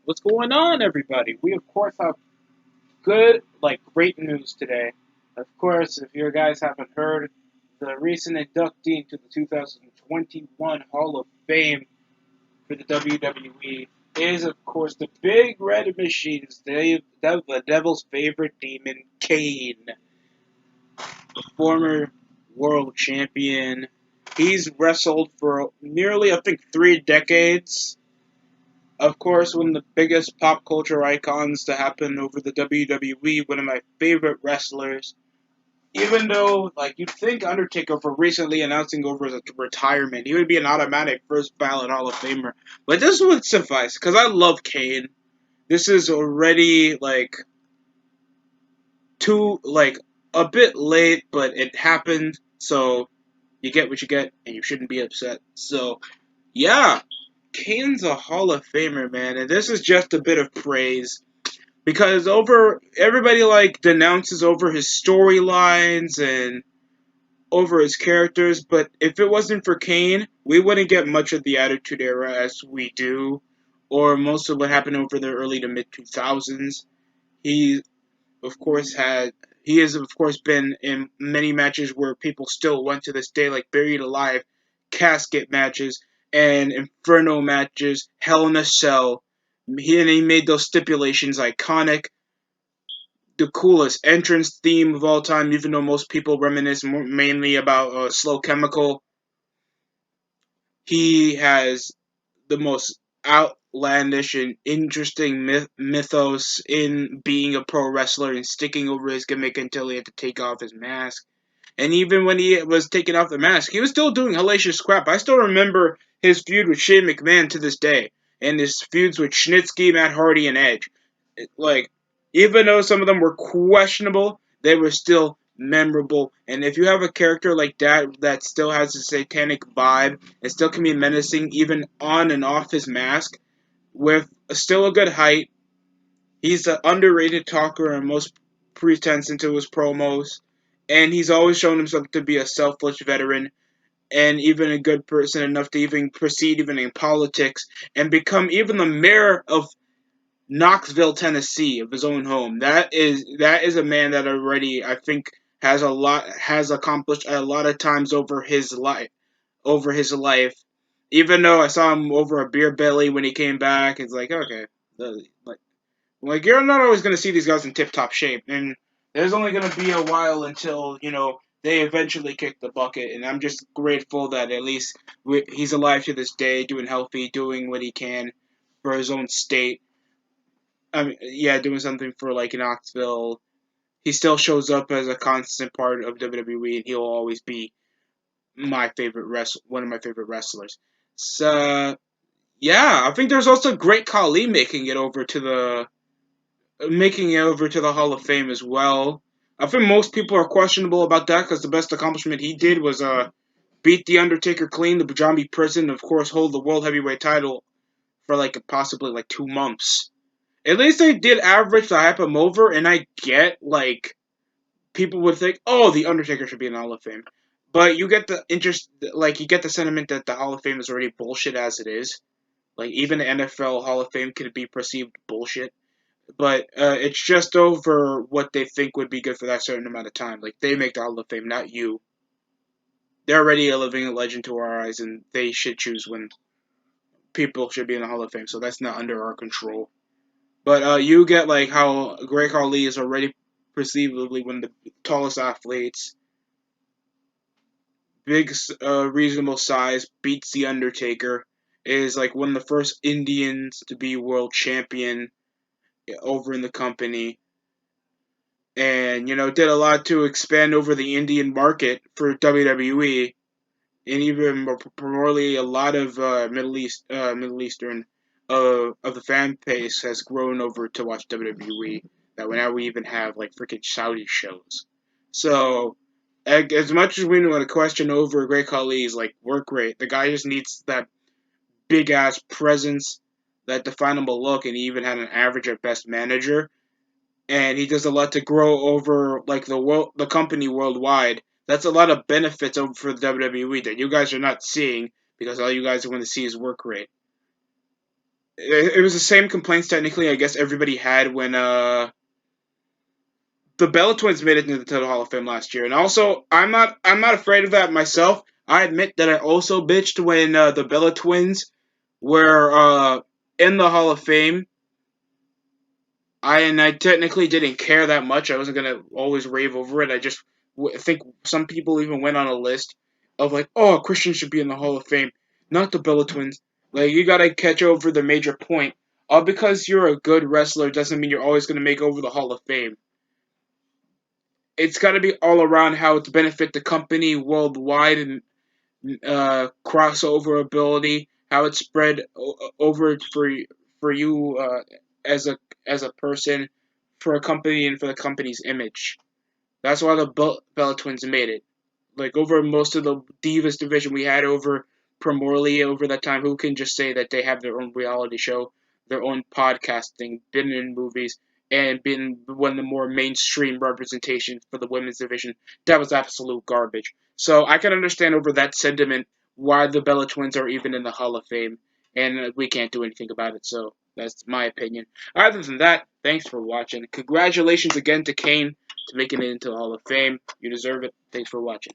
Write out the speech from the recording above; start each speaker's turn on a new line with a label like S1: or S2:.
S1: What's going on, everybody? We, of course, have good, great news today. Of course, if you guys haven't heard, the recent inductee into the 2021 Hall of Fame for the WWE is, of course, the Big Red Machine's the Devil's favorite demon, Kane, the former world champion. He's wrestled for nearly, I think, 3 decades. Of course, one of the biggest pop culture icons to happen over the WWE, one of my favorite wrestlers. Even though, you'd think Undertaker for recently announcing over his retirement, he would be an automatic first ballot Hall of Famer. But this would suffice, because I love Kane. This is already, too, a bit late, but it happened, so you get what you get, and you shouldn't be upset. So, yeah, Kane's a Hall of Famer, man, and this is just a bit of praise because over everybody denounces over his storylines and over his characters, but if it wasn't for Kane, we wouldn't get much of the Attitude Era as we do, or most of what happened over the early to mid 2000s. He, of course, had he has of course been in many matches where people still went to this day, like Buried Alive, casket matches, and Inferno matches, Hell in a Cell. He made those stipulations iconic, the coolest entrance theme of all time, even though most people reminisce mainly about Slow Chemical. He has the most outlandish and interesting mythos in being a pro wrestler and sticking over his gimmick until he had to take off his mask. And even when he was taking off the mask, he was still doing hellacious crap. I still remember his feud with Shane McMahon to this day, and his feuds with Schnitzky, Matt Hardy, and Edge. Like, even though some of them were questionable, they were still memorable. And if you have a character like that still has a satanic vibe and still can be menacing even on and off his mask, with still a good height, he's an underrated talker and most pretense into his promos, and he's always shown himself to be a selfless veteran and even a good person enough to even proceed even in politics and become even the mayor of Knoxville, Tennessee, of his own home. That is a man that already I think has accomplished a lot of times over his life. Even though I saw him over a beer belly when he came back, it's like okay, you're not always gonna see these guys in tip top shape, and there's only gonna be a while until they eventually kick the bucket. And I'm just grateful that at least he's alive to this day, doing healthy, doing what he can for his own state. I mean, yeah, doing something for Knoxville. He still shows up as a constant part of WWE, and he'll always be one of my favorite wrestlers. So yeah, I think there's also Great Khali making it over to the Hall of Fame as well. I think most people are questionable about that because the best accomplishment he did was beat the Undertaker clean, the Punjabi prison, and of course hold the World Heavyweight title for possibly 2 months. At least they did average to hype him over, and I get people would think, oh, the Undertaker should be in the Hall of Fame, but you get the interest, you get the sentiment that the Hall of Fame is already bullshit as it is. Even the NFL Hall of Fame could be perceived bullshit, but it's just over what they think would be good for that certain amount of time. They make the Hall of Fame, not you. They're already a living legend to our eyes, and they should choose when people should be in the Hall of Fame. So that's not under our control. But you get how Great Khali is already perceivably one of the tallest athletes, big, reasonable size, beats the Undertaker, is one of the first Indians to be world champion over in the company, and did a lot to expand over the Indian market for WWE, and even more primarily a lot of Middle Eastern of the fan base has grown over to watch WWE. That now we even have freaking Saudi shows. So as much as we want to question over Great Khali's work rate, the guy just needs that big ass presence, that definable look, and he even had an average at best manager, and he does a lot to grow over the company worldwide. That's a lot of benefits over for the WWE that you guys are not seeing because all you guys are going to see is work rate. it was the same complaints technically. I guess everybody had when the Bella Twins made it into the Hall of Fame last year, and also I'm not afraid of that myself. I admit that I also bitched when the Bella Twins were in the Hall of Fame. I technically didn't care that much. I wasn't gonna always rave over it. I just think some people even went on a list of like, oh, Christian should be in the Hall of Fame, not the Bella Twins. Like you gotta catch over the major point. All because you're a good wrestler doesn't mean you're always gonna make over the Hall of Fame. It's got to be all around how it's benefit the company worldwide and crossover ability, how it's spread over for you as a person, for a company and for the company's image. That's why the Bella Twins made it. Like over most of the Divas division we had over Primordially over that time, who can just say that they have their own reality show, their own podcasting, been in movies, and been one of the more mainstream representations for the women's division? That was absolute garbage. So I can understand over that sentiment why the Bella Twins are even in the Hall of Fame, and we can't do anything about it. So that's my opinion. Other than that, thanks for watching. Congratulations again to Kane to making it into the Hall of Fame. You deserve it. Thanks for watching.